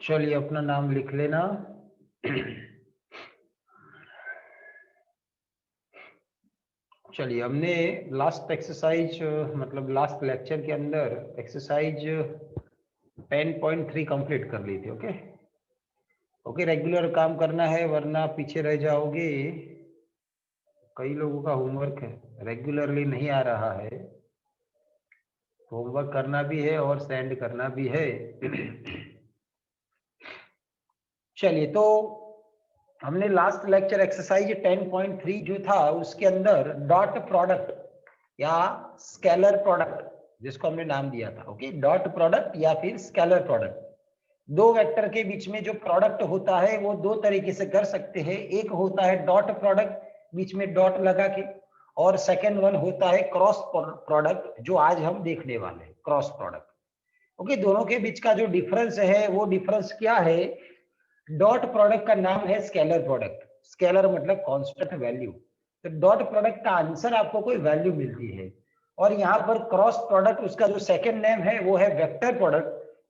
चलिए अपना नाम लिख लेना। चलिए हमने लास्ट एक्सरसाइज मतलब लास्ट लेक्चर के अंदर एक्सरसाइज 10.3 कंप्लीट कर ली थी। ओके, रेगुलर काम करना है वरना पीछे रह जाओगे। कई लोगों का होमवर्क है रेगुलरली नहीं आ रहा है, होमवर्क करना भी है और सेंड करना भी है। चलिए, तो हमने लास्ट लेक्चर एक्सरसाइज 10.3 जो था उसके अंदर डॉट प्रोडक्ट या स्केलर प्रोडक्ट जिसको हमने नाम दिया था, ओके, डॉट प्रोडक्ट या फिर स्केलर प्रोडक्ट, दो वेक्टर के बीच में जो प्रोडक्ट होता है वो दो तरीके से कर सकते हैं। एक होता है डॉट प्रोडक्ट, बीच में डॉट लगा के, और सेकेंड वन होता है क्रॉस प्रोडक्ट जो आज हम देखने वाले हैं, क्रॉस प्रोडक्ट। ओके, दोनों के बीच का जो डिफरेंस है वो डिफरेंस क्या है? डॉट प्रोडक्ट का नाम है स्केलर प्रोडक्ट। स्केलर मतलब कांस्टेंट वैल्यू। तो डॉट प्रोडक्ट का आंसर आपको कोई वैल्यू मिलती है, और यहाँ पर क्रॉस प्रोडक्ट उसका जो सेकंड नेम है वो है वेक्टर प्रोडक्ट,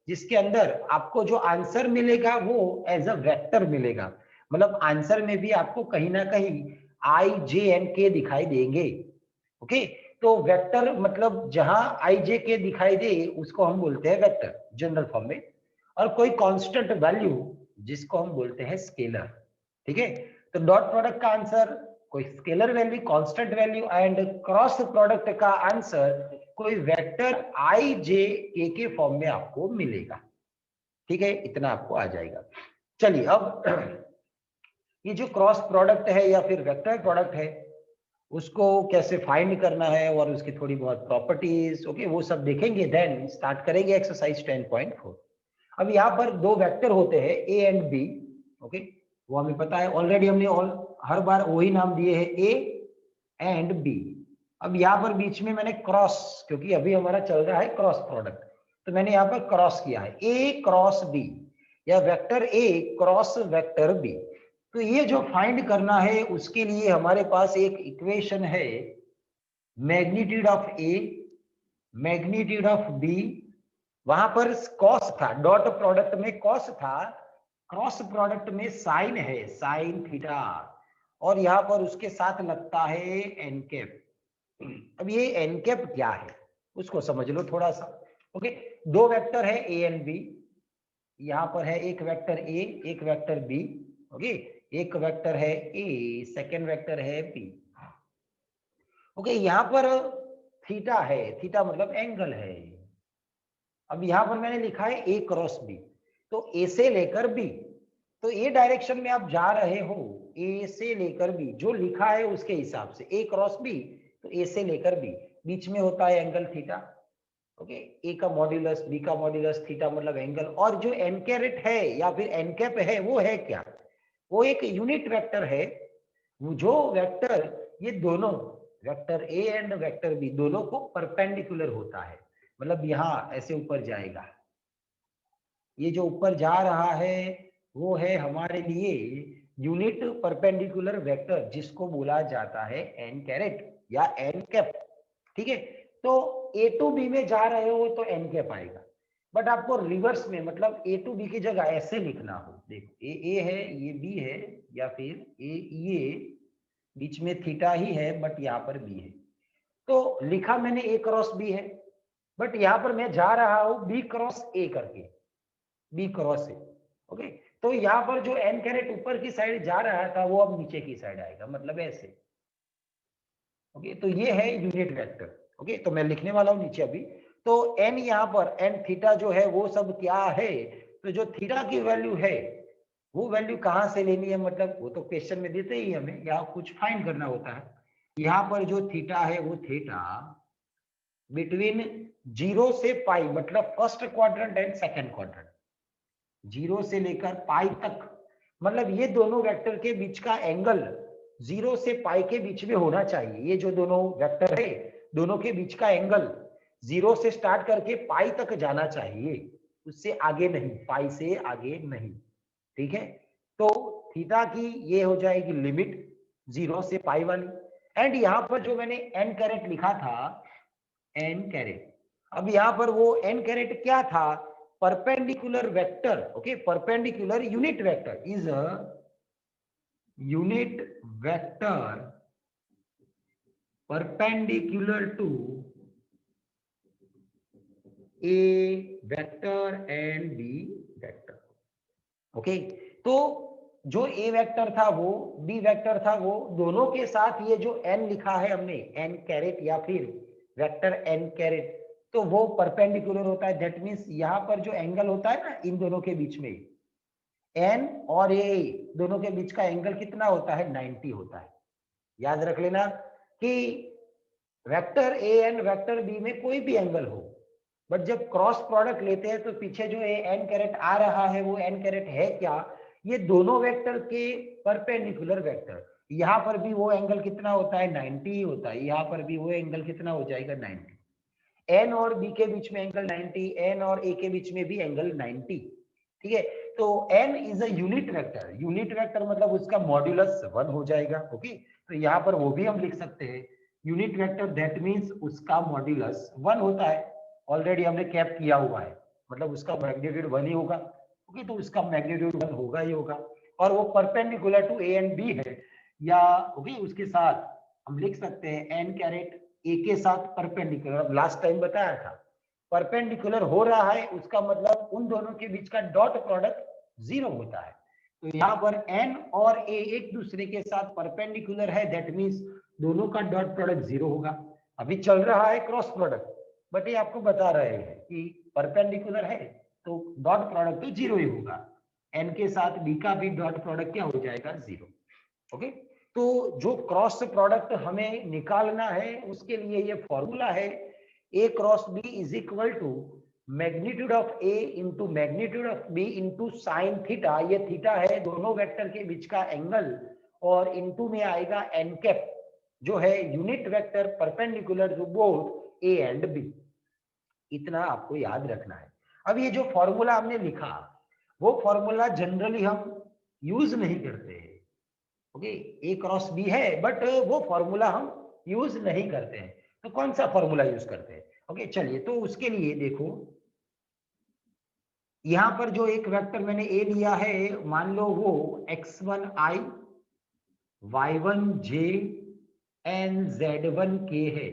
जिसके अंदर आपको जो आंसर मिलेगा वो एज अ वेक्टर मिलेगा। मतलब आंसर में भी आपको कहीं ना कहीं आई जे एंड के दिखाई देंगे। ओके, तो वेक्टर मतलब जहां आई जे के दिखाई दे उसको हम बोलते हैं वेक्टर जनरल फॉर्म में, और कोई कांस्टेंट वैल्यू जिसको हम बोलते हैं स्केलर। ठीक है, तो डॉट प्रोडक्ट का आंसर कोई scalar value, constant value, and cross product का आंसर कोई वेक्टर आई जे के फॉर्म में आपको मिलेगा। ठीक है, इतना आपको आ जाएगा। चलिए, अब ये जो क्रॉस प्रोडक्ट है या फिर वेक्टर प्रोडक्ट है उसको कैसे फाइंड करना है और उसकी थोड़ी बहुत प्रॉपर्टीज, ओके, वो सब देखेंगे, देन स्टार्ट करेंगे एक्सरसाइज 10.4। अब यहाँ पर दो वेक्टर होते हैं ए एंड बी। ओके, वो हमें पता है ऑलरेडी, हमने हर बार वही नाम दिए हैं, ए एंड बी। अब यहाँ पर बीच में मैंने क्रॉस, क्योंकि अभी हमारा चल रहा है क्रॉस प्रोडक्ट, तो मैंने यहाँ पर क्रॉस किया है ए क्रॉस बी या vector a cross vector b. तो ये जो फाइंड करना है उसके लिए हमारे पास एक इक्वेशन है, magnitude of a magnitude of b. वहां पर कॉस था, डॉट प्रोडक्ट में कॉस था, क्रॉस प्रोडक्ट में साइन है, साइन थीटा, और यहां पर उसके साथ लगता है एन कैप। अब ये एन कैप क्या है उसको समझ लो थोड़ा सा। ओके, दो वेक्टर है ए एंड बी, यहां पर है एक वेक्टर ए एक वेक्टर बी। ओके, एक वेक्टर है ए सेकेंड वेक्टर है बी। ओके, यहां पर थीटा है, थीटा मतलब एंगल है। अब यहां पर मैंने लिखा है ए क्रॉस बी, तो ए से लेकर बी, तो ए डायरेक्शन में आप जा रहे हो, ए से लेकर बी जो लिखा है उसके हिसाब से ए क्रॉस बी, तो ए से लेकर बी, बीच में होता है एंगल थीटा। ओके, ए का मॉड्यूलस बी का मॉड्यूलस, थीटा मतलब एंगल, और जो एन कैरेट है या फिर एन कैप है वो है क्या? वो एक यूनिट वेक्टर है, जो वेक्टर ये दोनों vector A and vector b दोनों को परपेंडिकुलर होता है। मतलब यहाँ ऐसे ऊपर जाएगा, ये जो ऊपर जा रहा है वो है हमारे लिए यूनिट परपेंडिकुलर वेक्टर, जिसको बोला जाता है एन कैरेट या एन कैप। ठीक है, तो ए टू बी में जा रहे हो तो एन कैप आएगा, बट आपको रिवर्स में मतलब ए टू बी की जगह ऐसे लिखना हो, देखो ए है ये बी है, या फिर ए ये बीच में थीटा ही है बट यहाँ पर बी है, तो लिखा मैंने ए क्रॉस बी है, बट यहाँ पर मैं जा रहा हूं बी क्रॉस ए करके, बी क्रॉस ए। ओके, तो यहाँ पर जो एन कैरेट ऊपर की साइड जा रहा था वो अब नीचे की साइड आएगा, मतलब ऐसे। ओके, तो ये है यूनिट वेक्टर। ओके, तो मैं लिखने वाला हूं नीचे अभी। तो एन यहाँ पर एन थीटा जो है वो सब क्या है, तो जो थीटा की वैल्यू है वो वैल्यू कहाँ से लेनी है, मतलब वो तो क्वेश्चन में देते ही हमें, यहाँ कुछ फाइंड करना होता है। यहाँ पर जो थीटा है वो थीटा बिटवीन 0 से पाई, मतलब first quadrant and second quadrant, 0 से लेकर पाई तक, मतलब ये दोनों वेक्टर के बीच का एंगल 0 से पाई के बीच में होना चाहिए। ये जो दोनों वेक्टर है, दोनों के बीच का एंगल 0 से स्टार्ट करके पाई तक जाना चाहिए, उससे आगे नहीं, पाई से आगे नहीं। ठीक है, तो थीटा की ये हो जाएगी लिमिट 0 से पाई वाली। एंड यहां पर जो मैंने एन कैरेट लिखा था, एन कैरेट, अब यहां पर वो एन कैरेट क्या था, perpendicular vector. Okay, perpendicular unit vector is a unit vector perpendicular to a vector and b vector. Okay, तो जो ए वेक्टर था वो, बी वेक्टर था वो, दोनों के साथ ये जो एन लिखा है हमने, एन कैरेट या फिर वेक्टर एन कैरेट, तो वो परपेंडिकुलर होता है। दैट मीन्स यहाँ पर जो एंगल होता है ना इन दोनों के बीच में, एन और ए दोनों के बीच का एंगल कितना होता है, 90 होता है। याद रख लेना कि vector A and vector b में कोई भी एंगल हो, बट जब क्रॉस प्रोडक्ट लेते हैं तो पीछे जो ए एन कैरेट आ रहा है वो एन कैरेट है क्या, ये दोनों वेक्टर के परपेंडिकुलर वेक्टर। यहाँ पर भी वो एंगल कितना होता है, 90 होता है। यहाँ पर भी वो एंगल कितना हो जाएगा, 90। एन और बी के बीच में एंगल 90, एन और ए के बीच में भी एंगल 90। ठीक है, तो n is a unit vector. Unit vector मतलब उसका मॉड्यूलस 1 हो जाएगा। ओके, तो यहाँ पर वो भी हम लिख सकते हैं यूनिट वेक्टर, दैट मीन्स उसका मॉड्यूलस 1 होता है। ऑलरेडी हमने कैप किया हुआ है, मतलब उसका मैग्नीट्यूड 1 ही होगा। ओके, तो उसका मैग्नीट्यूड 1 होगा ही होगा, और वो perpendicular to a and b है। या ओके, उसके साथ हम लिख सकते हैं एन कैरेट ए के साथ परपेंडिकुलर। लास्ट टाइम बताया था परपेंडिकुलर हो रहा है, उसका मतलब उन दोनों के बीच का डॉट प्रोडक्ट 0 होता है। तो यहाँ पर एन और ए एक दूसरे के साथ परपेंडिकुलर है, दैट मीन्स दोनों का डॉट प्रोडक्ट 0 होगा। अभी चल रहा है क्रॉस प्रोडक्ट, बट ये आपको बता रहे हैं कि परपेंडिकुलर है तो डॉट प्रोडक्ट तो 0 ही होगा। एन के साथ बी का भी डॉट प्रोडक्ट क्या हो जाएगा, 0। ओके, तो जो क्रॉस प्रोडक्ट हमें निकालना है उसके लिए ये फॉर्मूला है, a cross b is equal to magnitude of a into magnitude of b into sine theta. ये थीटा है दोनों वेक्टर के बीच का एंगल, और इंटू में आएगा एन कैप जो है unit vector perpendicular to both A and B. इतना आपको याद रखना है। अब ये जो फॉर्मूला हमने लिखा, वो फॉर्मूला जनरली हम यूज नहीं करते हैं। ओके, ए क्रॉस बी है बट वो फॉर्मूला हम यूज नहीं करते हैं, तो कौन सा फॉर्मूला यूज करते हैं। ओके, चलिए, तो उसके लिए देखो, यहां पर जो एक वेक्टर मैंने ए लिया है, मान लो वो x1i y1j एंड z1k है।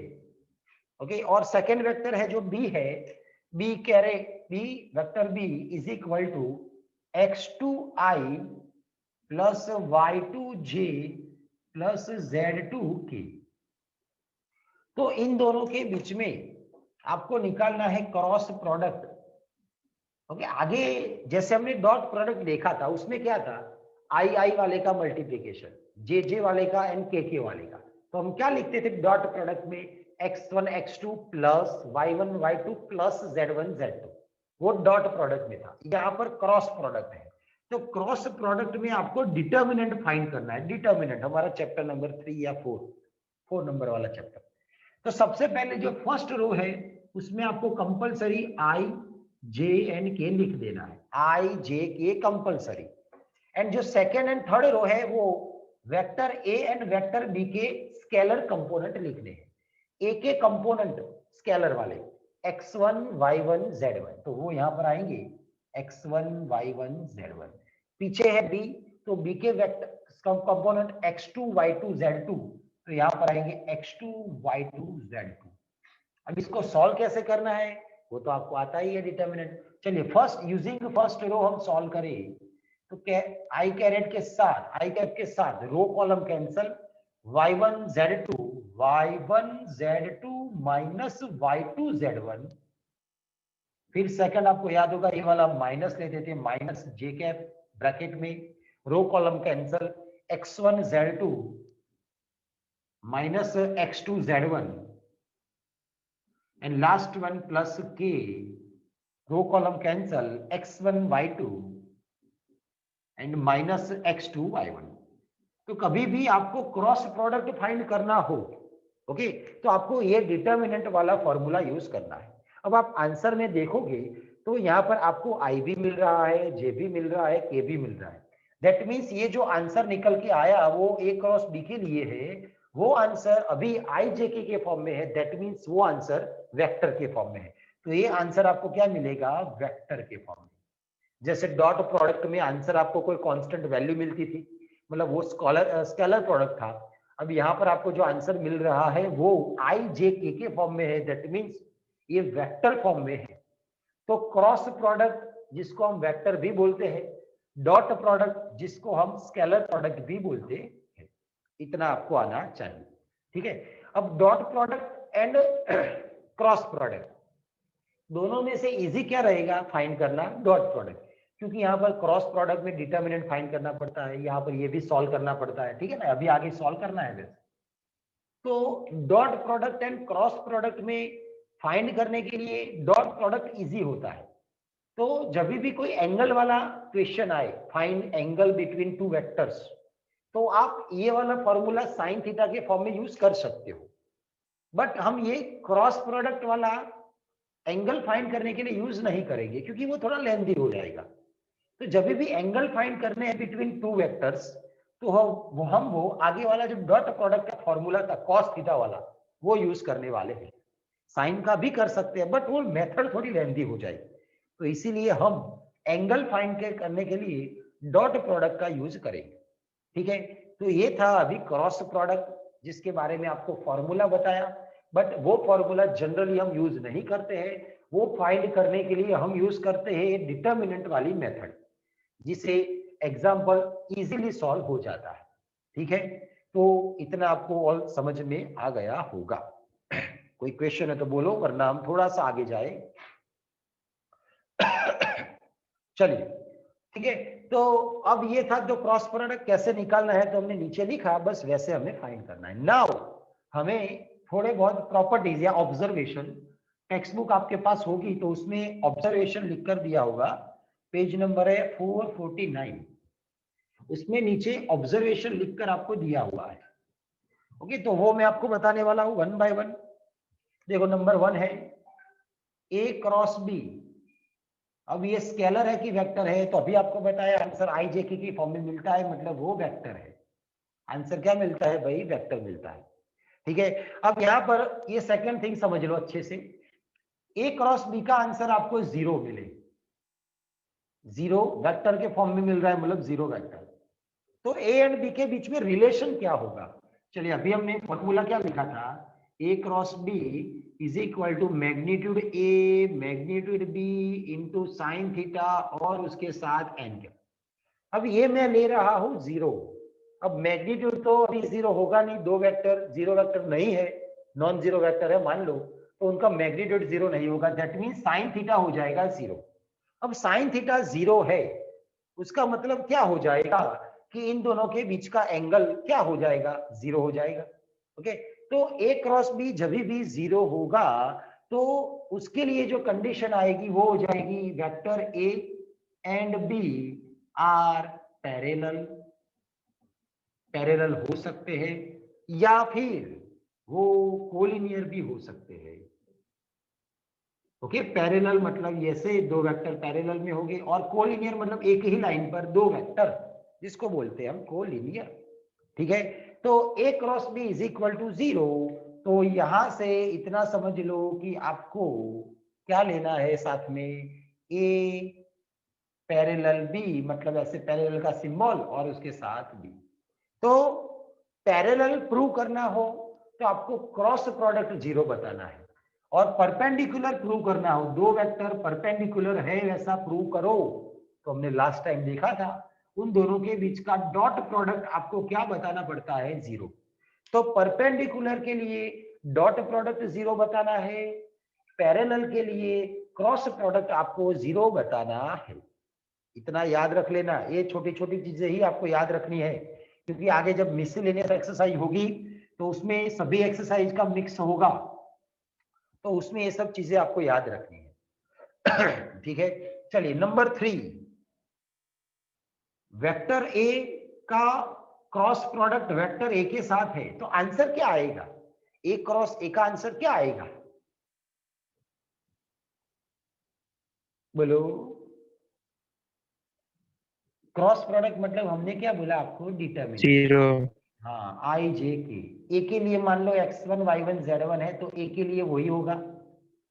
ओके, और सेकेंड वेक्टर है जो बी है, बी कैरे b vector b is equal to x2i plus y2j plus z2k। तो इन दोनों के बीच में आपको निकालना है क्रॉस प्रोडक्ट। ओके, आगे जैसे हमने डॉट प्रोडक्ट देखा था उसमें क्या था, आई आई वाले का मल्टीप्लीकेशन, जे जे वाले का एंड के वाले का। तो हम क्या लिखते थे डॉट प्रोडक्ट में, x1 x2 plus y1 y2 plus z1 z2, वो डॉट प्रोडक्ट में था। यहाँ पर क्रॉस प्रोडक्ट है, तो क्रॉस प्रोडक्ट में आपको डिटर्मिनेंट फाइंड करना है। डिटर्मिनेंट हमारा चैप्टर नंबर 3 या 4 नंबर वाला चैप्टर। तो सबसे पहले जो फर्स्ट रो है उसमें आपको कंपलसरी आई जे एंड के लिख देना है, I J K compulsory. And जो सेकेंड एंड थर्ड रो है वो vector A and vector B के स्केलर कंपोनेंट लिखने हैं। ए के कंपोनेंट स्केलर वाले x1 y1 z1, तो वो यहां पर आएंगे x1 y1 z1। पीछे है बी, तो बी के vector component x2 y2 z2, तो यहां पर आएंगे x2 y2 z2। अब इसको सॉल्व कैसे करना है वो तो आपको आता ही है, डिटर्मिनेंट। चलिए, फर्स्ट यूजिंग फर्स्ट रो हम सॉल्व करें, तो आई कैरेट के साथ, आई कैप के साथ row column cancel, y1 z2 y1 z2 minus y2 z1। फिर सेकंड आपको याद होगा ये वाला माइनस ले देते हैं, माइनस जे कैप ब्रैकेट में, row column cancel, x1 z2 minus x2 z1 and last one plus k, row column cancel, x1 y2 and minus x2 y1। तो कभी भी आपको क्रॉस प्रोडक्ट फाइंड करना हो, ओके, तो आपको ये डिटर्मिनेंट वाला फॉर्मूला यूज करना है। अब आप आंसर में देखोगे तो यहाँ पर आपको आई भी मिल रहा है, जे भी मिल रहा है, के भी मिल रहा है। दैट मीन्स ये जो आंसर निकल के आया वो ए क्रॉस बी के लिए है, वो आंसर अभी आई जे के फॉर्म में है। दैट मीन्स वो आंसर वेक्टर के फॉर्म में है। तो ये आंसर आपको क्या मिलेगा, वेक्टर के फॉर्म में। जैसे डॉट प्रोडक्ट में आंसर आपको कोई कांस्टेंट वैल्यू मिलती थी, मतलब वो स्केलर प्रोडक्ट था। अब यहाँ पर आपको जो आंसर मिल रहा है वो आई जे के फॉर्म में है। दैट मीन्स ये वेक्टर फॉर्म में है। तो क्रॉस प्रोडक्ट जिसको हम वेक्टर भी बोलते हैं, डॉट प्रोडक्ट जिसको हम स्केलर प्रोडक्ट भी बोलते हैं, इतना आपको आना चाहिए। ठीक है, अब dot product and cross product दोनों में से इजी क्या रहेगा फाइंड करना, डॉट प्रोडक्ट, क्योंकि यहाँ पर क्रॉस प्रोडक्ट में डिटर्मिनेंट फाइंड करना पड़ता है, यहाँ पर ये भी सॉल्व करना पड़ता है। ठीक है ना, अभी आगे सॉल्व करना है वैसे। तो dot product and cross product में फाइंड करने के लिए डॉट प्रोडक्ट इजी होता है। तो जब भी कोई एंगल वाला क्वेश्चन आए, find angle between two vectors, तो आप ये वाला फॉर्मूला साइन थीटा के फॉर्म में यूज कर सकते हो। बट हम ये क्रॉस प्रोडक्ट वाला एंगल फाइंड करने के लिए यूज नहीं करेंगे, क्योंकि वो थोड़ा लेंथी हो जाएगा। तो जब भी एंगल फाइंड करने हैं बिटवीन टू वेक्टर्स, तो हम वो आगे वाला जो डॉट प्रोडक्ट का फॉर्मूला था कॉस थीटा वाला, वो यूज करने वाले हैं। साइन का भी कर सकते हैं, बट वो मेथड थोड़ी लेंथी हो जाएगी। तो इसीलिए हम एंगल फाइंड करने के लिए डॉट प्रोडक्ट का यूज करेंगे। ठीक है, तो ये था अभी क्रॉस प्रोडक्ट जिसके बारे में आपको फॉर्मूला बताया। बट वो फॉर्मूला जनरली हम यूज नहीं करते हैं, वो फाइंड करने के लिए हम यूज करते हैं डिटर्मिनेंट वाली मेथड, जिसे एग्जाम्पल इजीली सॉल्व हो जाता है। ठीक है, तो इतना आपको ऑल समझ में आ गया होगा। कोई क्वेश्चन है तो बोलो, वरना हम थोड़ा सा आगे जाए। चलिए, ठीक है, तो अब ये था जो क्रॉस प्रोडक्ट कैसे निकालना है, तो हमने नीचे लिखा, बस वैसे हमें फाइंड करना है। नाउ हमें थोड़े बहुत प्रॉपर्टीज या ऑब्जर्वेशन, टेक्स्ट बुक आपके पास होगी तो उसमें ऑब्जर्वेशन लिख कर दिया होगा, पेज नंबर है 449, उसमें नीचे ऑब्जर्वेशन लिखकर आपको दिया हुआ है। ओके, तो वो मैं आपको बताने वाला हूं वन बाय वन। देखो, नंबर 1 है ए क्रॉस बी। अब ये स्केलर है कि वेक्टर है, तो अभी आपको बताया आंसर आई जे की फॉर्म में मिलता है, मतलब वो वेक्टर है। आंसर क्या मिलता है भाई, वेक्टर मिलता है। ठीक है, अब यहाँ पर ये सेकंड थिंग समझ लो अच्छे से, ए क्रॉस बी का आंसर आपको 0 मिले, 0 वेक्टर के फॉर्म में मिल रहा है, मतलब 0 वेक्टर। तो ए एंड बी के बीच में रिलेशन क्या होगा, चलिए अभी हमने फॉर्मूला क्या लिखा था, a cross b is equal to magnitude a magnitude b into sine theta और उसके साथ एन के। अब ये मैं ले रहा हूं 0। अब मैग्नीट्यूड तो अभी 0 होगा नहीं, दो वेक्टर 0 वेक्टर नहीं है, नॉन जीरो वेक्टर है मान लो, तो उनका मैग्नीट्यूड 0 नहीं होगा। दैट मीन साइन थीटा हो जाएगा 0। अब साइन थीटा 0 है, उसका मतलब क्या हो जाएगा कि इन दोनों के बीच का एंगल क्या हो जाएगा, 0 हो जाएगा। ओके, तो ए क्रॉस बी जब भी 0 होगा तो उसके लिए जो कंडीशन आएगी वो हो जाएगी vector A and B are parallel. Parallel हो सकते हैं या फिर वो कोलिनियर भी हो सकते हैं। ओके, पैरेलल मतलब ऐसे दो वेक्टर पैरेलल में होंगे, और कोलिनियर मतलब एक ही लाइन पर दो वेक्टर, जिसको बोलते हैं हम कोलिनियर। ठीक है, तो a cross b is equal to 0। तो यहां से इतना समझ लो कि आपको क्या लेना है साथ में, ए पैरेलल बी, मतलब ऐसे पैरेलल का सिंबल और उसके साथ बी। तो पैरेलल प्रूव करना हो तो आपको क्रॉस प्रोडक्ट 0 बताना है, और परपेंडिकुलर प्रूव करना हो, दो वेक्टर परपेंडिकुलर है वैसा प्रूव करो, तो हमने लास्ट टाइम देखा था उन दोनों के बीच का डॉट प्रोडक्ट आपको क्या बताना पड़ता है, 0। तो परपेंडिकुलर के लिए डॉट प्रोडक्ट 0 बताना है, पैरेलल के लिए क्रॉस प्रोडक्ट आपको 0 बताना है। इतना याद रख लेना, ये छोटी छोटी चीजें ही आपको याद रखनी है, क्योंकि आगे जब मिसलेनियस एक्सरसाइज होगी तो उसमें सभी एक्सरसाइज का मिक्स होगा। तो उसमें ये सब चीजें आपको याद रखनी है। ठीक है, चलिए नंबर 3, वेक्टर ए का क्रॉस प्रोडक्ट वेक्टर ए के साथ है, तो आंसर क्या आएगा? ए क्रॉस ए का आंसर क्या आएगा? बोलो। क्रॉस प्रोडक्ट मतलब हमने क्या बोला आपको? डिटरमिनेंट। 0। हाँ, आई जे के। ए के लिए मान लो x1 y1 z1 है, तो ए के लिए वही होगा।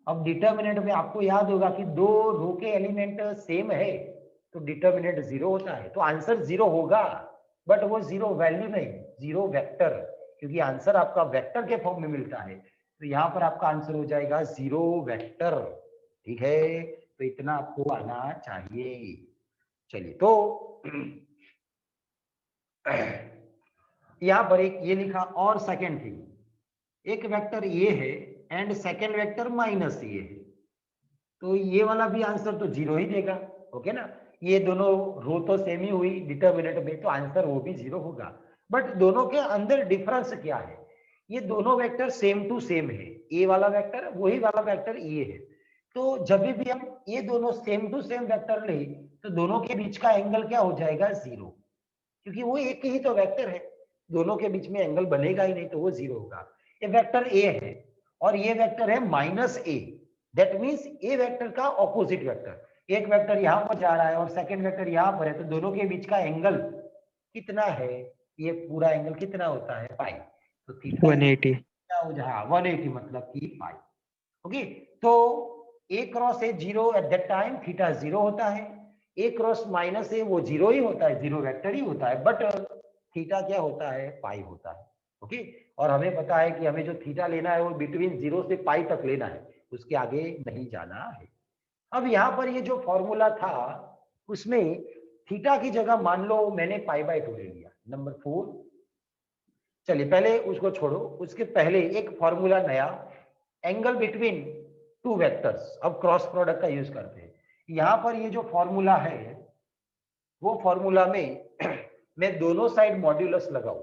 अब डिटरमिनेंट में आपको याद होगा कि दो रो के एलिमेंट सेम है तो डिटरमिनेंट 0 होता है, तो आंसर 0 होगा। बट वो 0 वैल्यू नहीं, 0 वेक्टर, क्योंकि आंसर आपका वेक्टर के फॉर्म में मिलता है, तो यहाँ पर आपका आंसर हो जाएगा 0 वेक्टर। ठीक है, तो इतना आपको आना चाहिए। चलिए, तो यहां पर एक ये लिखा, और सेकेंड थिंग, एक वेक्टर ये है एंड सेकेंड वेक्टर माइनस ये है, तो ये वाला भी आंसर तो 0 ही देगा। ओके ना, ये दोनों रो तो सेम ही हुई डिटरमिनेंट में, तो आंसर वो भी 0 होगा। बट दोनों के अंदर डिफरेंस क्या है? ये दोनों वेक्टर सेम टू सेम है, ए वाला वेक्टर वही वाला वेक्टर ये है, तो जब भी हम ये दोनों सेम टू सेम वेक्टर ले, तो दोनों के बीच का एंगल क्या हो जाएगा? 0, क्योंकि वो एक ही तो वेक्टर है, दोनों के बीच में एंगल बनेगा ही नहीं, तो वो 0 होगा। ये वेक्टर ए है और ये वेक्टर है minus A, that means A vector का ऑपोजिट वेक्टर। एक वेक्टर यहां पर जा रहा है और सेकंड वेक्टर यहां पर है, तो दोनों के बीच का एंगल कितना है? ये पूरा एंगल कितना होता है? पाई। तो थीटा 180। क्या हो जाएगा? 180 मतलब कि पाई। ओके, तो a cross a 0 at that time theta 0 होता है, ए क्रॉस माइनस ए वो 0 ही होता है, 0 वेक्टर ही होता है, बट थीटा क्या होता है? पाई होता है। ओके, और हमें पता है कि हमें जो थीटा लेना है वो बिटवीन 0 से पाई तक लेना है, उसके आगे नहीं जाना है। अब यहाँ पर ये जो फॉर्मूला था उसमें थीटा की जगह मान लो मैंने पाई/2 ले लिया। नंबर 4, चलिए पहले उसको छोड़ो, उसके पहले एक फॉर्मूला नया, एंगल बिटवीन टू वेक्टर्स। अब क्रॉस प्रोडक्ट का यूज करते हैं। यहां पर ये जो फॉर्मूला है वो फॉर्मूला में मैं दोनों साइड मॉड्यूलस लगाऊं,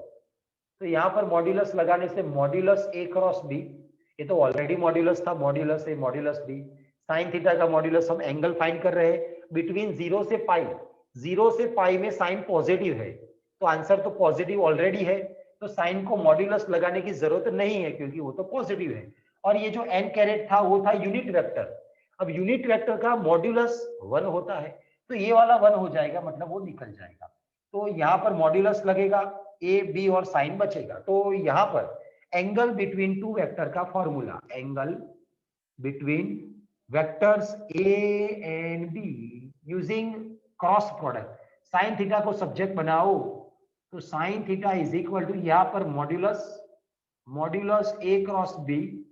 तो यहां पर मॉड्यूलस लगाने से मॉड्यूलस ए क्रॉस बी, ये तो ऑलरेडी मॉड्यूलस था, modulus A modulus B, sine theta का मॉड्यूलस, हम एंगल फाइंड कर रहे हैं बिटवीन 0 से पाई। 0 से पाई में साइन पॉजिटिव है, तो आंसर तो पॉजिटिव ऑलरेडी है, तो साइन को मॉड्यूलस लगाने की जरूरत नहीं है क्योंकि वो तो पॉजिटिव है। और ये जो एन कैरेट था वो था यूनिट वेक्टर। अब यूनिट वेक्टर का मॉड्यूलस 1 होता है, तो ये वाला 1 हो जाएगा, मतलब वो निकल जाएगा। तो यहाँ पर मॉड्यूलस लगेगा, ए बी और साइन बचेगा। तो यहाँ पर एंगल बिटवीन टू वेक्टर का formula, angle between vectors A and B using cross product, sine theta को सब्जेक्ट बनाओ, तो sine theta is equal to यहाँ पर modulus A cross B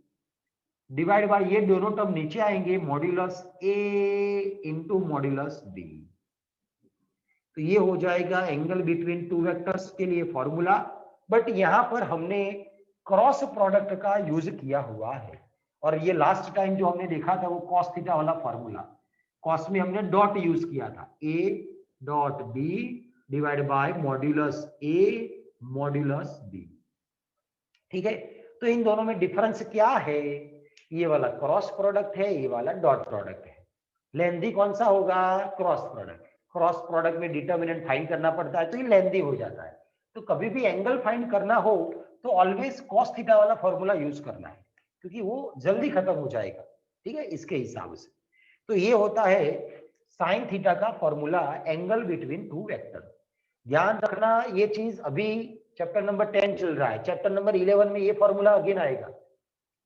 divide by, ये दोनों टर्म नीचे आएंगे, modulus A into modulus B. तो ये हो जाएगा एंगल बिटवीन टू वेक्टर्स के लिए फॉर्मूला। बट यहां पर हमने क्रॉस प्रोडक्ट का यूज किया हुआ है, और ये लास्ट टाइम जो हमने देखा था वो कॉस थीटा वाला फॉर्मूला, कॉस में हमने डॉट यूज किया था, A dot B divide by modulus A modulus B. ठीक है, तो इन दोनों में डिफरेंस क्या है? ये वाला क्रॉस प्रोडक्ट है, ये वाला डॉट प्रोडक्ट है। लेंदी कौन सा होगा? Cross product. क्रॉस प्रोडक्ट में डिटरमिनेंट फाइंड करना पड़ता है, तो ये लेंदी हो जाता है। तो कभी भी एंगल फाइंड करना हो तो ऑलवेज कॉस थीटा वाला फॉर्मूला यूज करना है, क्योंकि वो जल्दी खत्म हो जाएगा। ठीक है, इसके हिसाब से तो ये होता है साइन थीटा का formula, angle between two vector. ध्यान रखना ये चीज, अभी चैप्टर नंबर 10 चल रहा है, चैप्टर नंबर 11 में ये फॉर्मूला अगेन आएगा।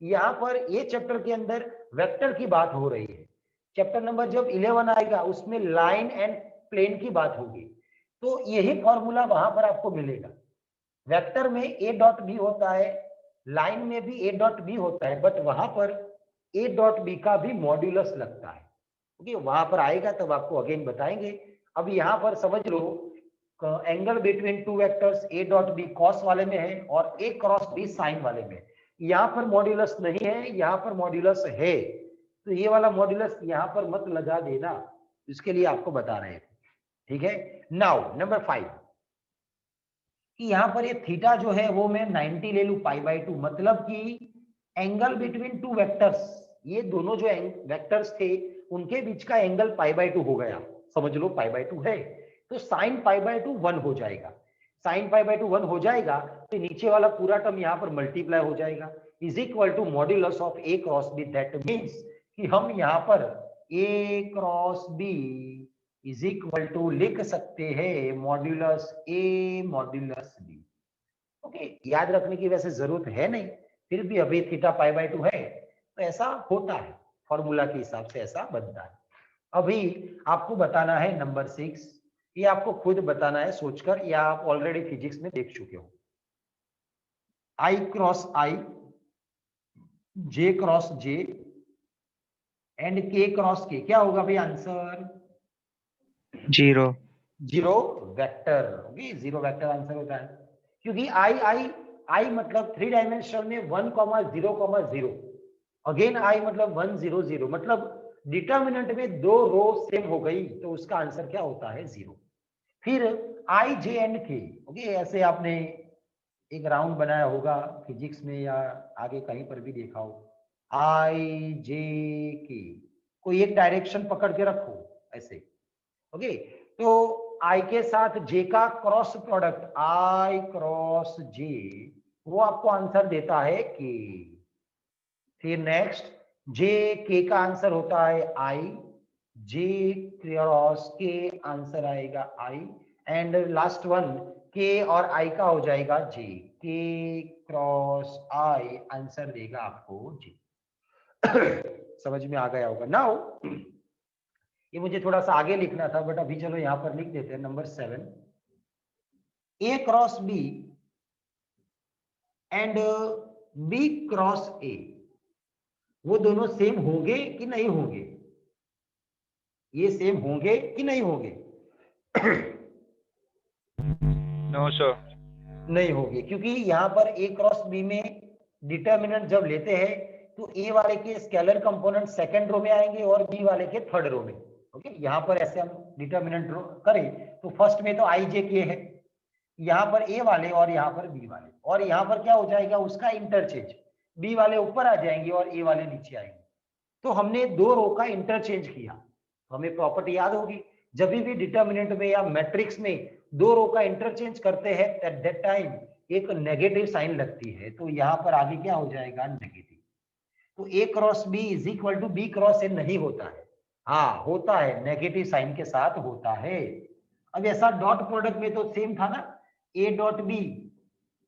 यहाँ पर ये चैप्टर के अंदर वेक्टर की बात हो रही है, चैप्टर नंबर जब 11 आएगा उसमें लाइन एंड प्लेन की बात होगी, तो यही फॉर्मूला वहां पर आपको मिलेगा। वेक्टर में ए डॉट बी होता है, लाइन में भी ए डॉट बी होता है, बट वहां पर ए डॉट बी का भी मॉड्यूलस लगता है। ओके, वहां पर आएगा तब आपको अगेन बताएंगे। अब यहाँ पर समझ लो angle between two vectors a dot b cos वाले में है और ए क्रॉस बी साइन वाले में। यहाँ पर मॉड्यूलस नहीं है, यहाँ पर मॉड्यूलस है, तो ये वाला मॉड्यूलस यहाँ पर मत लगा देना, इसके लिए आपको बता रहे हैं। ठीक है, नाउ नंबर 5 कि यहाँ पर ये थीटा जो है वो मैं 90 ले लूं पाई/2, मतलब कि एंगल बिटवीन टू वेक्टर्स ये दोनों जो वेक्टर्स थे उनके बीच का एंगल π/2 हो गया, समझ लो π/2 है, तो sin π/2 1 हो जाएगा। sin π/2 1 हो जाएगा तो नीचे वाला पूरा टर्म यहाँ पर मल्टीप्लाई हो जाएगा, is equal to modulus of a cross b। That means कि हम यहाँ पर a cross b is equal to लिख सकते हैं modulus a modulus b। Okay, याद रखने की वैसे जरूरत है नहीं, फिर भी अभी थीटा π/2 है तो ऐसा होता है, फॉर्मूला के हिसाब से ऐसा बनता है। अभी आपको बताना है नंबर 6, ये आपको खुद बताना है सोचकर, या आप ऑलरेडी फिजिक्स में देख चुके हो। I cross I, J cross J and K cross K, क्या होगा भाई answer? 0 zero vector. Okay, zero vector answer होता है, क्योंकि I मतलब 3 डायमेंशनल में 1,0,0, अगेन I मतलब 1 0 0, मतलब डिटर्मिनेंट में 2 रो सेम हो गई तो उसका आंसर क्या होता है? 0। फिर I J and K। Okay, ऐसे आपने एक राउंड बनाया होगा फिजिक्स में या आगे कहीं पर भी देखा हो, I J K, कोई एक डायरेक्शन पकड़ के रखो ऐसे। ओके, तो I के साथ J का cross product I cross J, वो आपको आंसर देता है K। फिर नेक्स्ट J K का आंसर होता है I, J cross K answer आएगा I, and last one K और I का हो जाएगा J, K cross I answer देगा आपको J। समझ में आ गया होगा। नाउ ये मुझे थोड़ा सा आगे लिखना था बट अभी चलो यहां पर लिख देते हैं। Number 7, A cross B and B cross A, वो दोनों सेम होंगे कि नहीं होंगे? ये सेम होंगे कि नहीं होंगे? नो सर, नहीं होंगे, क्योंकि यहाँ पर A क्रॉस B में डिटर्मिनेंट जब लेते हैं तो A वाले के स्केलर कंपोनेंट सेकंड रो में आएंगे और B वाले के थर्ड रो में। ओके, यहाँ पर ऐसे हम डिटर्मिनेंट करें तो फर्स्ट में तो I J K है, यहाँ पर A वाले और यहाँ पर B वाले, और यहाँ पर क्या हो जाएगा उसका इंटरचेंज, B वाले ऊपर आ जाएंगे और A वाले नीचे आएंगे। तो हमने 2 रो का इंटरचेंज किया, तो हमें प्रॉपर्टी याद होगी, जब भी डिटर्मिनेंट में या मैट्रिक्स में 2 रो का इंटरचेंज करते हैं एट दैट टाइम एक नेगेटिव साइन लगती है, तो यहाँ पर आगे क्या हो जाएगा? नेगेटिव। तो A cross B is equal to B cross A नहीं होता है, हाँ होता है, नेगेटिव साइन के साथ होता है। अब ऐसा डॉट प्रोडक्ट में तो सेम था ना, A डॉट B,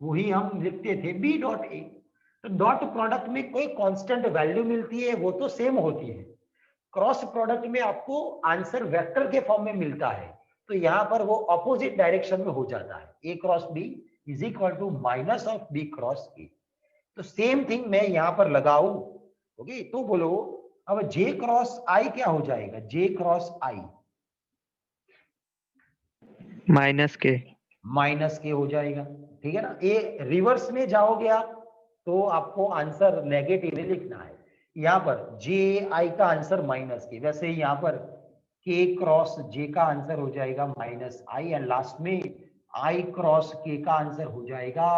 वही हम लिखते थे B डॉट A। तो डॉट प्रोडक्ट में कोई कांस्टेंट वैल्यू मिलती है वो तो सेम होती है, क्रॉस प्रोडक्ट में आपको आंसर वेक्टर के फॉर्म में मिलता है, तो यहाँ पर वो ऑपोजिट डायरेक्शन में हो जाता है। A cross B is equal to minus of B cross A। तो सेम थिंग मैं यहाँ पर लगाऊं, ओके, तो बोलो अब J क्रॉस I क्या हो जाएगा? J क्रॉस I -K हो जाएगा, ठीक है ना। ये रिवर्स में जाओगे आप तो आपको आंसर नेगेटिव में लिखना है। यहाँ पर JI का आंसर -K, वैसे ही यहाँ पर K क्रॉस J का आंसर हो जाएगा -I, एंड लास्ट में I क्रॉस K का आंसर हो जाएगा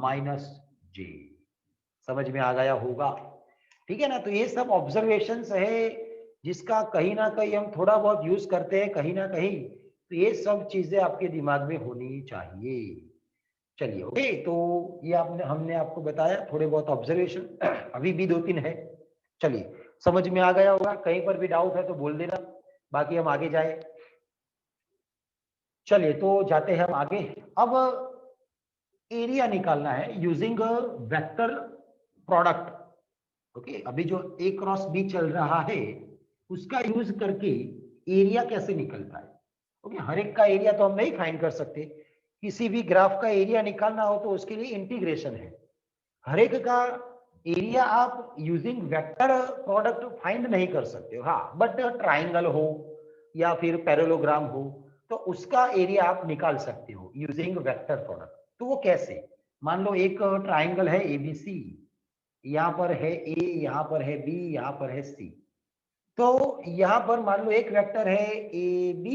-J। समझ में आ गया होगा, ठीक है ना। तो ये सब ऑब्जर्वेशंस है जिसका कहीं ना कहीं हम थोड़ा बहुत यूज करते हैं कहीं ना कहीं, तो ये सब चीजें आपके दिमाग में होनी चाहिए। चलिए, ओके, तो ये हमने आपको बताया थोड़े बहुत ऑब्जर्वेशन, अभी भी 2-3 है। चलिए, समझ में आ गया होगा, कहीं पर भी डाउट है तो बोल देना, बाकी हम आगे जाए। चलिए, तो जाते हैं हम आगे। अब एरिया निकालना है यूजिंग वेक्टर प्रोडक्ट। ओके, अभी जो A क्रॉस B चल रहा है उसका यूज करके एरिया कैसे निकलता है। ओके, हर एक का एरिया तो हम नहीं फाइंड कर सकते, किसी भी ग्राफ का एरिया निकालना हो तो उसके लिए इंटीग्रेशन है। हर एक का एरिया आप यूजिंग वेक्टर प्रोडक्ट फाइंड नहीं कर सकते हो, हाँ, बट ट्राइंगल हो या फिर पैरेललोग्राम हो तो उसका एरिया आप निकाल सकते हो यूजिंग वेक्टर प्रोडक्ट। तो वो कैसे? मान लो एक ट्राइंगल है ABC, यहाँ पर है A, यहाँ पर है B, यहाँ पर है C। तो यहाँ पर मान लो एक वेक्टर है AB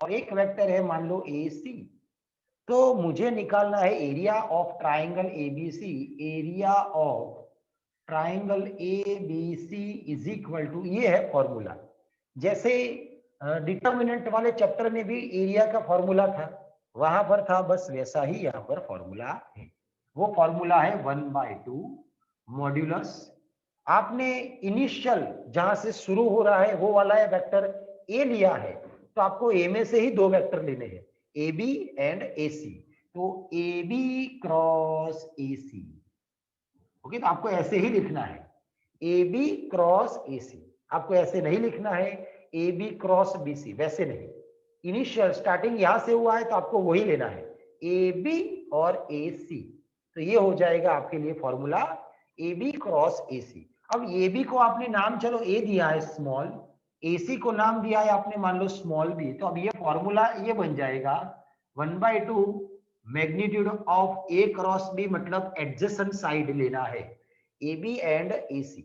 और एक वेक्टर है मान लो AC। तो मुझे निकालना है area of triangle ABC, area of triangle A B C is equal to, ये है फॉर्मूला। जैसे डिटर्मिनेंट वाले चैप्टर में भी एरिया का फॉर्मूला था, वहां पर था, बस वैसा ही यहाँ पर फॉर्मूला है। वो फॉर्मूला है 1/2 मॉड्यूलस। आपने इनिशियल जहां से शुरू हो रहा है वो वाला वेक्टर ए लिया है, तो आपको ए में से ही दो वेक्टर लेने हैं, A B and A C. तो A B cross A C, okay, तो आपको ऐसे ही लिखना है, ए बी क्रॉस ए सी। आपको ऐसे नहीं लिखना है A B cross B C, वैसे नहीं। इनिशियल स्टार्टिंग यहां से हुआ है तो आपको वही लेना है, ए बी और ए सी। तो ये हो जाएगा आपके लिए formula a B cross A c. अब ए बी को आपने नाम चलो ए दिया है स्मॉल, ए सी को नाम दिया है आपने मान लो स्मॉल बी, तो अब ये फॉर्मूला ये बन जाएगा 1/2 magnitude of A cross B, मतलब एडजेसेंट साइड लेना है ए बी एंड ए सी।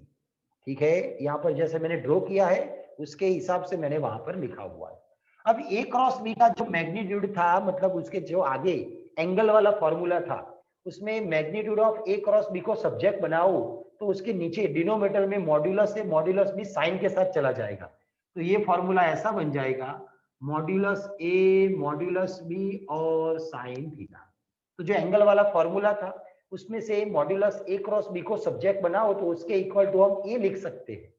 ठीक है, यहाँ पर जैसे मैंने ड्रॉ किया है उसके हिसाब से मैंने वहां पर लिखा हुआ है। अब ए क्रॉस बी का जो मैग्नीट्यूड था, मतलब उसके जो आगे एंगल वाला फॉर्मूला था, उसमें magnitude of A cross B को सब्जेक्ट बनाओ तो उसके नीचे डिनोमिनेटर में मॉड्यूलस है, मॉड्यूलस भी साइन के साथ चला जाएगा। तो ये फॉर्मूला ऐसा बन जाएगा, मॉड्यूलस ए मॉड्यूलस बी और साइन थीटा। तो जो एंगल वाला फॉर्मूला था उसमें से मॉड्यूलस ए क्रॉस बी को सब्जेक्ट बनाओ तो उसके इक्वल टू हम ए लिख सकते हैं,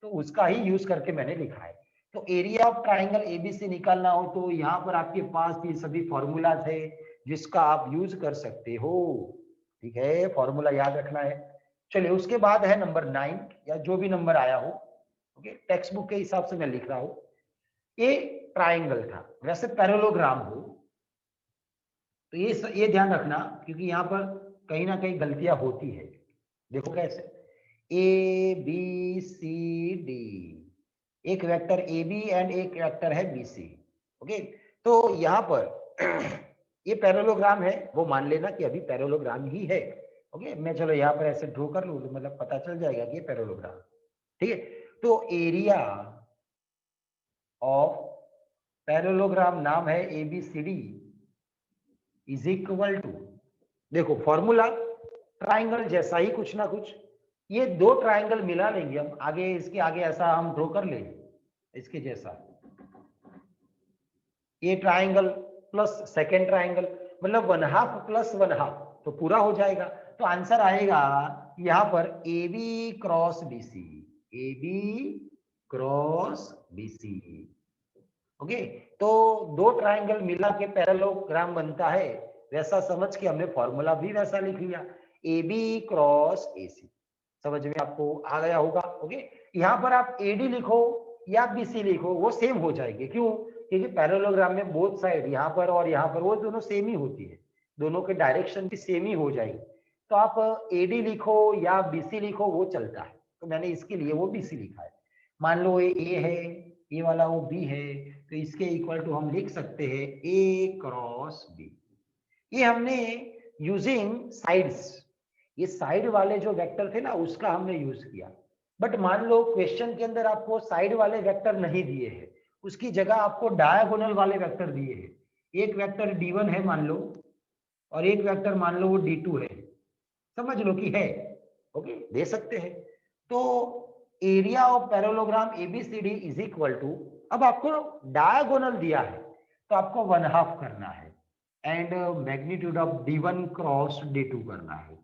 तो उसका ही यूज करके मैंने लिखा है। तो एरिया ऑफ ट्राइंगल एबीसी निकालना हो तो यहाँ पर आपके पास ये सभी फॉर्मूलाज है जिसका आप यूज कर सकते हो। ठीक है, फॉर्मूला याद रखना है। चलिए, उसके बाद है नंबर 9 या जो भी नंबर आया हो, ओके, टेक्स्ट बुक के हिसाब से मैं लिख रहा हूं। ये ट्राइंगल था, वैसे पैरेललोग्राम हो तो ये ध्यान रखना, क्योंकि यहाँ पर कहीं ना कहीं गलतियां होती है। देखो कैसे, ए बी सी डी, एक वेक्टर ए बी एंड एक वेक्टर है बी सी। ओके, तो यहाँ पर ये पैरेललोग्राम है, वो मान लेना कि अभी पैरेललोग्राम ही है। ओके, मैं चलो यहाँ पर ऐसे ड्रॉ कर लूँ तो मतलब पता चल जाएगा कि ये पैरेललोग्राम। ठीक है, तो एरिया ऑफ पैरेललोग्राम नाम है एबीसीडी इज इक्वल टू, देखो फॉर्मूला ट्राइंगल जैसा ही कुछ ना कुछ, ये दो ट्राइंगल मिला लेंगे हम आगे, इसके आगे ऐसा हम ड्रॉ कर लेंगे इसके जैसा, ये ट्राइंगल प्लस सेकेंड ट्राइंगल, मतलब 1/2 प्लस 1/2 तो पूरा हो जाएगा। तो आंसर आएगा यहाँ पर A B cross B C, A B cross B C. Okay, तो दो ट्राइंगल मिला के पैरेललोग्राम बनता है, वैसा समझ के हमने फॉर्मूला भी वैसा लिख लिया, ए बी क्रॉस ए सी। समझ में आपको आ गया होगा। ओके, यहाँ पर आप एडी लिखो या बीसी लिखो वो सेम हो जाएंगे, क्यों? क्योंकि पैरेललोग्राम में बोथ साइड यहाँ पर और यहाँ पर वो दोनों सेम ही होती है, दोनों के डायरेक्शन भी सेम ही हो जाएगी। तो आप एडी लिखो या बीसी लिखो वो चलता है, तो मैंने इसके लिए वो बीसी लिखा है। मान लो ये ए है, ये वाला वो बी है, तो इसके इक्वल टू हम लिख सकते हैं ए क्रॉस बी। ये हमने यूजिंग साइड्स, ये साइड वाले जो वेक्टर थे ना उसका हमने यूज किया। बट मान लो क्वेश्चन के अंदर आपको साइड वाले वेक्टर नहीं दिए हैं, उसकी जगह आपको डायगोनल वाले वेक्टर दिए हैं। एक वेक्टर D1 है मान लो, और एक वेक्टर मान लो वो D2 है, समझ लो कि है, ओके, दे सकते हैं। तो area of parallelogram ABCD is equal to, अब आपको डायगोनल दिया है तो आपको 1/2 करना है and magnitude of D1 cross D2 करना है।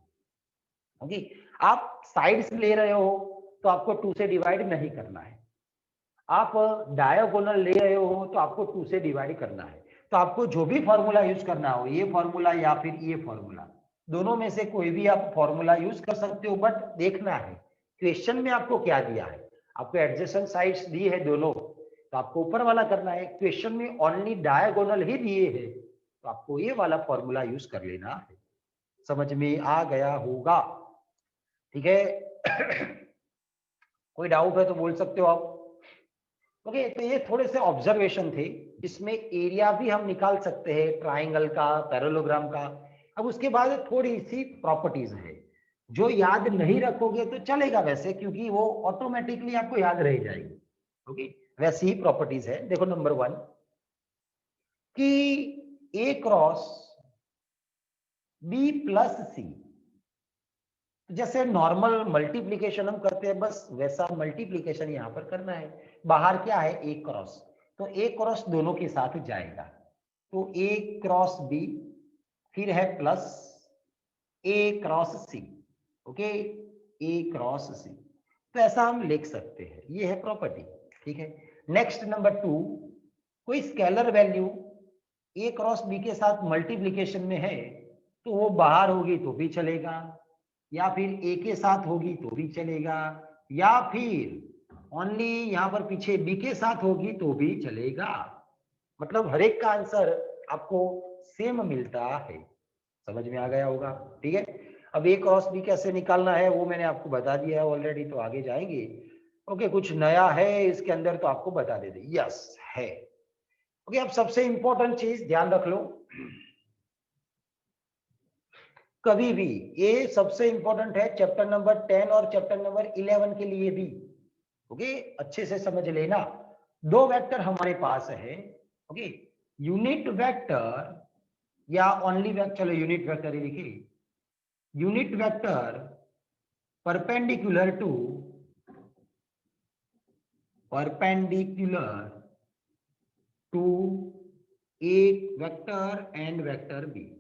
ओके, आप साइड्स ले रहे हो तो आपको 2 से डिवाइड नहीं करना है, आप डायगोनल ले रहे हो तो आपको 2 से डिवाइड करना है। तो आपको जो भी फॉर्मूला यूज करना हो, ये फॉर्मूला या फिर ये फॉर्मूला, दोनों में से कोई भी आप फॉर्मूला यूज कर सकते हो, बट देखना है क्वेश्चन में आपको क्या दिया है। आपको एडजेसेंट साइड्स दी है दोनों, तो आपको ऊपर वाला करना है। क्वेश्चन में ओनली डायगोनल ही दिए है, तो आपको ये वाला फॉर्मूला यूज कर लेना है। समझ में आ गया होगा? ठीक है। कोई डाउट है तो बोल सकते हो आप। ओके, तो ये थोड़े से ऑब्जर्वेशन थे जिसमें एरिया भी हम निकाल सकते हैं ट्राइंगल का, पैरेललोग्राम का। अब उसके बाद थोड़ी सी प्रॉपर्टीज है जो याद नहीं रखोगे तो चलेगा वैसे, क्योंकि वो ऑटोमेटिकली आपको याद रह जाएगी। ओके, वैसी ही प्रॉपर्टीज है। देखो नंबर 1 कि ए क्रॉस बी प्लस सी जैसे नॉर्मल मल्टीप्लीकेशन हम करते हैं बस वैसा मल्टीप्लीकेशन यहाँ पर करना है। बाहर क्या है, ए क्रॉस, तो ए क्रॉस दोनों के साथ जाएगा, तो ए क्रॉस बी, फिर है प्लस ए क्रॉस सी। ओके, ए क्रॉस सी, तो ऐसा हम लिख सकते हैं, ये है प्रॉपर्टी। ठीक है, नेक्स्ट नंबर 2, कोई स्केलर वैल्यू ए क्रॉस बी के साथ मल्टीप्लीकेशन में है तो वो बाहर होगी तो भी चलेगा, या फिर ए के साथ होगी तो भी चलेगा, या फिर ओनली यहां पर पीछे बी के साथ होगी तो भी चलेगा। मतलब हर एक का आंसर आपको सेम मिलता है। समझ में आ गया होगा? ठीक है, अब ए क्रॉस बी कैसे निकालना है वो मैंने आपको बता दिया है ऑलरेडी, तो आगे जाएंगे। ओके, कुछ नया है इसके अंदर तो आपको बता देते। यस है। ओके, अब सबसे इंपॉर्टेंट चीज ध्यान रख लो, कभी भी ये सबसे इंपॉर्टेंट है चैप्टर नंबर 10 और चैप्टर नंबर 11 के लिए भी। ओके, अच्छे से समझ लेना। दो वेक्टर हमारे पास है। ओके, यूनिट वेक्टर या ओनली वेक्टर, चलो यूनिट वेक्टर ही लिखिए, यूनिट वेक्टर परपेंडिकुलर टू एक vector and vector B.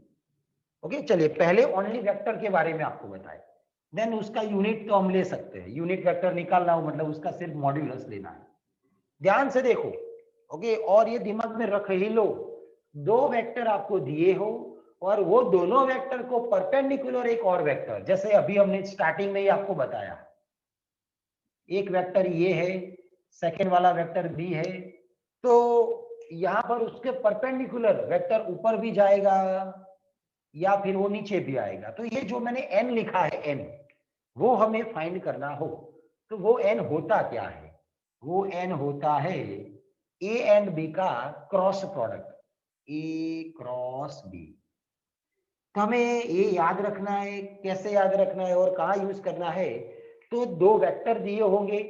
Okay, चलिए पहले ओनली वेक्टर के बारे में आपको बताएं, देन उसका यूनिट तो हम ले सकते हैं। यूनिट वेक्टर निकालना हो मतलब उसका सिर्फ मॉड्यूलस लेना है। ध्यान से देखो। ओके, और ये दिमाग में रख ही लो, दो वेक्टर आपको दिए हो और वो दोनों वेक्टर को परपेंडिकुलर एक और वेक्टर, जैसे अभी हमने स्टार्टिंग में ही आपको बताया, एक वेक्टर ये है, सेकेंड वाला वेक्टर बी है, तो यहां पर उसके परपेंडिकुलर वेक्टर ऊपर भी जाएगा या फिर वो नीचे भी आएगा। तो ये जो मैंने n लिखा है n, वो हमें फाइंड करना हो तो वो n होता क्या है? वो n होता है a एंड b का cross product, a cross b। तो हमें ये याद रखना है, कैसे याद रखना है और कहाँ यूज करना है? तो दो वेक्टर दिए होंगे,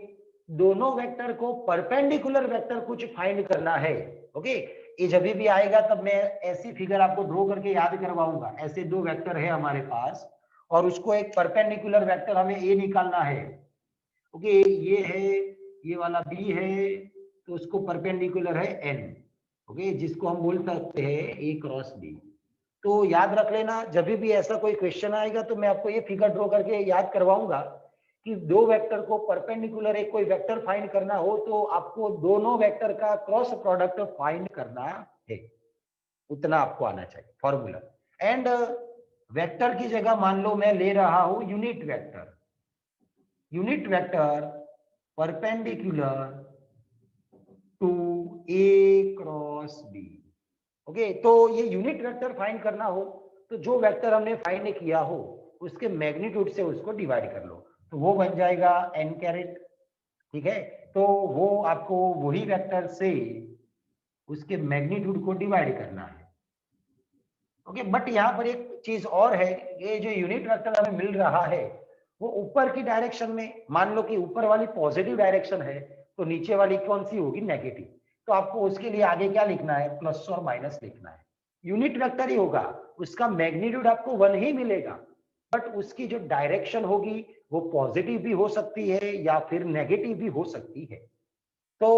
दोनों वेक्टर को परपेंडिकुलर वेक्टर कुछ फाइंड करना है। ओके, ये जब भी आएगा तब मैं ऐसी फिगर आपको ड्रॉ करके याद करवाऊंगा। ऐसे दो वेक्टर है हमारे पास और उसको एक परपेंडिकुलर वेक्टर हमें ए निकालना है। ओके, ये है, ये वाला बी है, तो उसको परपेंडिकुलर है एन। ओके, जिसको हम बोल सकते हैं ए क्रॉस बी। तो याद रख लेना, जब भी ऐसा कोई क्वेश्चन आएगा तो मैं आपको ये फिगर ड्रॉ करके याद करवाऊंगा कि दो वेक्टर को परपेंडिकुलर एक कोई वेक्टर फाइंड करना हो तो आपको दोनों वेक्टर का क्रॉस प्रोडक्ट फाइंड करना है। उतना आपको आना चाहिए फॉर्मूला। एंड वेक्टर की जगह मान लो मैं ले रहा हूं unit vector, unit vector perpendicular to A cross B. Okay, तो ये यूनिट वेक्टर फाइंड करना हो तो जो वेक्टर हमने फाइंड किया हो उसके मैग्नीट्यूड से उसको डिवाइड कर लो, तो वो बन जाएगा n कैरेट। ठीक है, तो वो आपको वही वेक्टर से उसके मैग्नीट्यूड को डिवाइड करना है। ओके, बट यहाँ पर एक चीज और है, ये जो यूनिट वेक्टर हमें मिल रहा है वो ऊपर की डायरेक्शन में, मान लो कि ऊपर वाली पॉजिटिव डायरेक्शन है तो नीचे वाली कौन सी होगी, नेगेटिव। तो आपको उसके लिए आगे क्या लिखना है, प्लस और माइनस लिखना है। यूनिट वेक्टर ही होगा, उसका मैग्नीट्यूड आपको 1 ही मिलेगा, बट उसकी जो डायरेक्शन होगी वो पॉजिटिव भी हो सकती है या फिर नेगेटिव भी हो सकती है। तो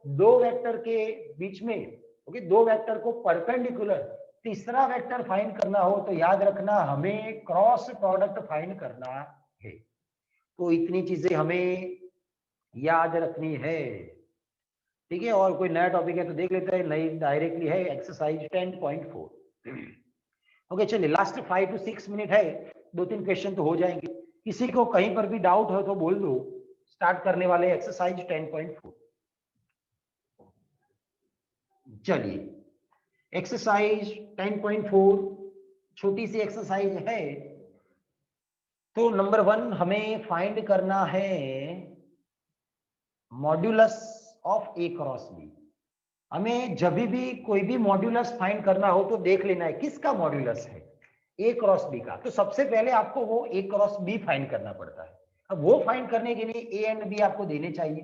दो वेक्टर के बीच में, ओके, दो वेक्टर को परपेंडिकुलर तीसरा वेक्टर फाइंड करना हो तो याद रखना हमें क्रॉस प्रोडक्ट फाइंड करना है। तो इतनी चीजें हमें याद रखनी है। ठीक है, और कोई नया टॉपिक है तो देख लेते हैं, नई डायरेक्टली है एक्सरसाइज 10.4। ओके, चलिए लास्ट 5 to 6 मिनट है, 2-3 क्वेश्चन तो हो जाएंगे। किसी को कहीं पर भी डाउट हो तो बोल दो, स्टार्ट करने वाले एक्सरसाइज 10.4। चलिए, एक्सरसाइज 10.4 छोटी सी एक्सरसाइज है। तो नंबर 1 हमें फाइंड करना है modulus of A cross B. हमें जब भी कोई भी मॉड्यूलस फाइंड करना हो तो देख लेना है किसका मॉड्यूलस है, ए क्रॉस बी का। तो सबसे पहले आपको वो ए क्रॉस बी फाइंड करना पड़ता है। अब वो फाइंड करने के लिए ए एंड बी आपको देने चाहिए।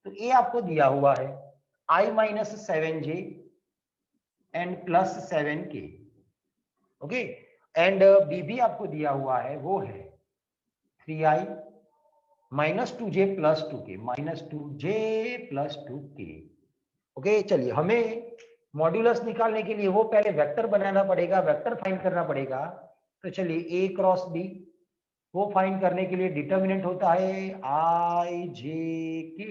तो ए आपको दिया हुआ है i-7j and +7k। Okay, and B भी आपको दिया हुआ है, वो है 3i minus 2j plus 2k minus 2j plus 2k। Okay, चलिए हमें मॉड्यूलस निकालने के लिए वो पहले वेक्टर बनाना पड़ेगा, वेक्टर फाइंड करना पड़ेगा। तो चलिए a क्रॉस b, वो फाइंड करने के लिए डिटर्मिनेंट होता है i j k।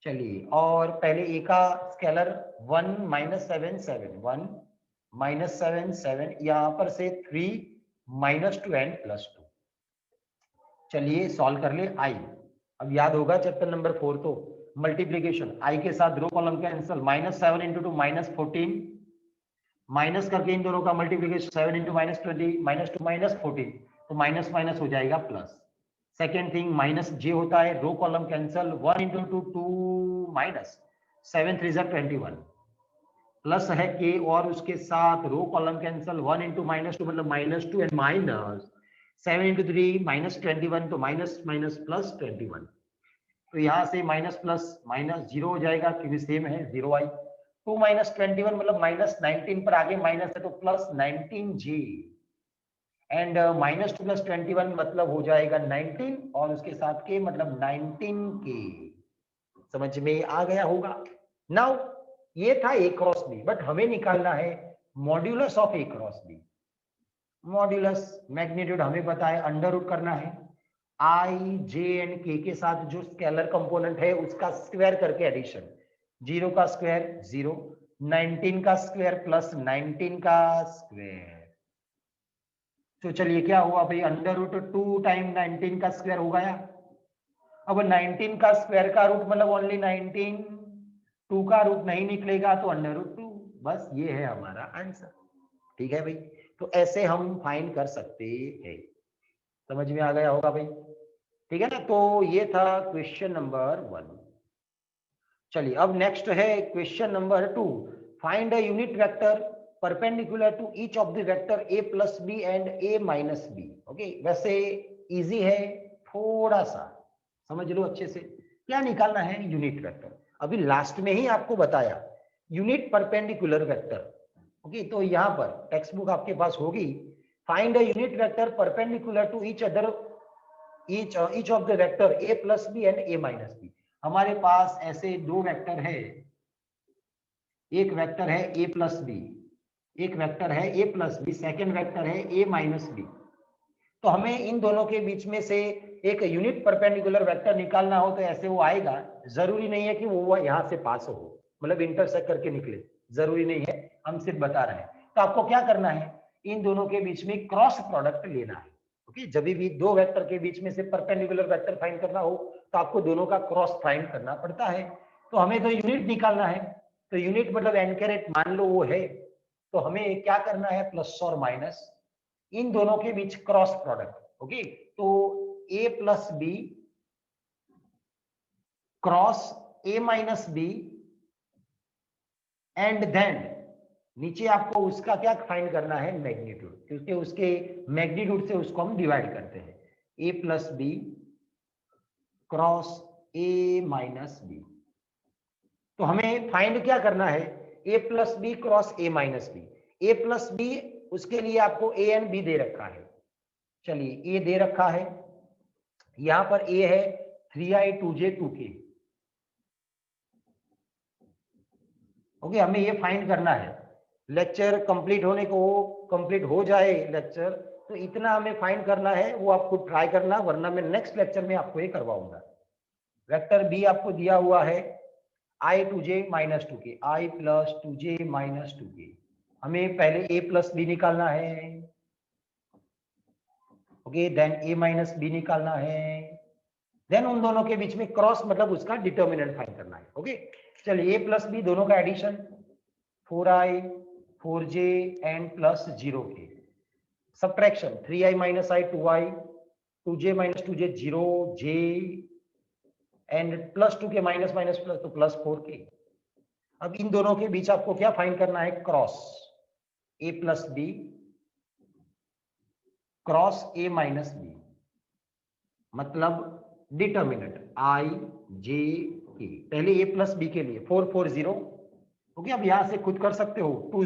चलिए, और पहले a का स्केलर 1 माइनस 7 7 1 माइनस 7 7, यहाँ पर से 3 माइनस 2 एंड प्लस 2। चलिए सॉल्व कर ले i। अब याद होगा चैप्टर नंबर 4 तो मल्टीप्लीकेशन, i के साथ row column cancel, minus 7 into 2 minus 14, minus करके इन दोनों का multiplication 7 into minus 20 minus 2 minus 14, तो माइनस माइनस हो जाएगा plus. Second thing minus j होता है, row column cancel, 1 into 2 2 minus 7 3 21, plus है k और उसके साथ row column cancel, 1 into minus 2 मतलब minus 2 and minus 7 into 3 minus 21, तो माइनस माइनस प्लस 21। तो यहाँ से माइनस प्लस माइनस 0 हो जाएगा क्योंकि सेम है 0i। 2 माइनस 21 मतलब माइनस 19 पर आगे माइनस है तो plus 19j, and minus 2 plus 21 मतलब हो जाएगा 19 और उसके साथ के मतलब 19k। समझ में आ गया होगा। नाउ ये था a क्रॉस b, बट हमें निकालना है modulus of a cross b। Modulus magnitude हमें पता है, अंडर रूट करना है i j एंड k के साथ जो स्केलर कंपोनेंट है उसका स्क्वायर करके एडिशन, 0 का स्क्वायर 0, 19 का स्क्वायर प्लस 19 का स्क्वायर। तो चलिए क्या हुआ भाई, अंडर रूट 2 टाइम 19 का स्क्वायर हो गया। अब 19 का स्क्वायर का रूट मतलब ओनली 19, 2 का रूट नहीं निकलेगा तो अंडर रूट 2। बस ये है हमारा आंसर। ठीक है भाई, तो ऐसे हम फाइंड कर सकते हैं। समझ में आ गया होगा भाई, ठीक है ना। तो ये था क्वेश्चन नंबर 1। चलिए अब नेक्स्ट है question number 2। Find a unit vector perpendicular to each of the vector a plus B and a minus B. Okay, वैसे इजी है, थोड़ा सा समझ लो अच्छे से। क्या निकालना है, यूनिट वेक्टर। अभी लास्ट में ही आपको बताया यूनिट परपेंडिकुलर वेक्टर। ओके, तो यहाँ पर टेक्स्ट बुक आपके पास होगी, find a unit vector perpendicular to each other each of the vector a plus b and a minus b। हमारे पास ऐसे दो वेक्टर है, एक वेक्टर है a प्लस बी, एक वेक्टर है a plus B, second vector है a माइनस बी। तो हमें इन दोनों के बीच में से एक यूनिट परपेंडिकुलर वेक्टर निकालना हो तो ऐसे वो आएगा। जरूरी नहीं है कि वो यहाँ से पास हो, मतलब इंटरसेक्ट करके निकले, जरूरी नहीं है, हम सिर्फ बता रहे हैं। तो आपको क्या करना है, इन दोनों के बीच में क्रॉस प्रोडक्ट लेना है। ओके, जब भी दो वेक्टर के बीच में से परपेंडिकुलर वेक्टर फाइंड करना हो तो आपको दोनों का क्रॉस फाइंड करना पड़ता है। तो हमें तो यूनिट निकालना है, तो यूनिट मतलब n कैरेट मान लो वो है, तो हमें क्या करना है, प्लस और माइनस इन दोनों के बीच क्रॉस प्रोडक्ट। ओके, तो a plus B cross a minus B, and then नीचे आपको उसका क्या फाइंड करना है, मैग्नीट्यूड, क्योंकि उसके मैग्नीट्यूड से उसको हम डिवाइड करते हैं। a plus B cross a minus B. तो हमें फाइंड क्या करना है, a plus B cross a minus B. a plus B, उसके लिए आपको a एंड b दे रखा है। चलिए a दे रखा है, यहां पर a है 3i 2j 2k। ओके, हमें ये फाइंड करना है। लेक्चर कंप्लीट होने को, कंप्लीट हो जाए लेक्चर तो इतना हमें फाइंड करना है, वो आपको ट्राई करना, वरना मैं नेक्स्ट लेक्चर में आपको ये करवाऊंगा। वेक्टर बी आपको दिया हुआ है i 2j minus 2k, i plus 2j minus 2k। हमें पहले a प्लस बी निकालना है, okay, then a minus B निकालना है, देन उन दोनों के बीच में क्रॉस मतलब उसका डिटर्मिनेंट फाइंड करना है। ओके, चलिए a प्लस बी दोनों का addition 4i 4j and plus 0k, subtraction 3i minus i 2i 2j minus 2j 0j and plus 2k minus minus plus तो प्लस 4k। अब इन दोनों के बीच आपको क्या फाइंड करना है, cross a plus B cross a minus B, मतलब determinant i j k। पहले a प्लस बी के लिए 4 4 0। ओके, अब यहां से खुद कर सकते हो 2